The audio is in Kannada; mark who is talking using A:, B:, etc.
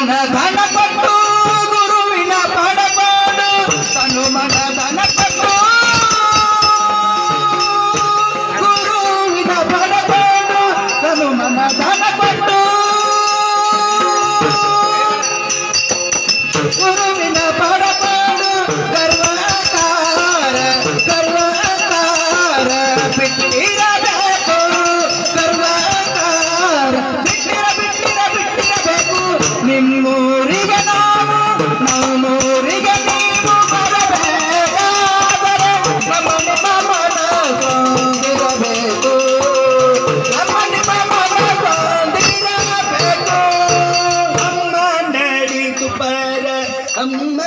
A: ಮನ ಧನ ಕೊಟ್ಟು ಗುರುವಿನ ಪಡಬಾಡು ತನು ಮನ ಧನ ಕೊಟ್ಟು ಗುರುವಿನ ಪಡಬಾಡು ತನು ಮನ ಧನ ಕೊಟ್ಟು ಗುರುವಿನ ಪಡಬಾಡು ಗರ್ವಕಾರ ಗರ್ವಕಾರ ಬಿಟ್ಟಿರಬೇಕು ಗರ್ವಕಾರ ಬಿಟ್ಟಿರಬೇಕು ನಿಮ್ಮೂರಿಗೆ ನಾವು ನಮ್ಮೂರಿಗೆ ನೀವು ಬರಬೇಕಾದರೆ ನಮ್ಮ ಮನ ಕೊಂದಿರಬೇಕು ನಮ್ಮ ಮನ ಕೊಂದಿರಬೇಕು ಅಮ್ಮ ನಡಿದು ಪರ ಅಮ್ಮ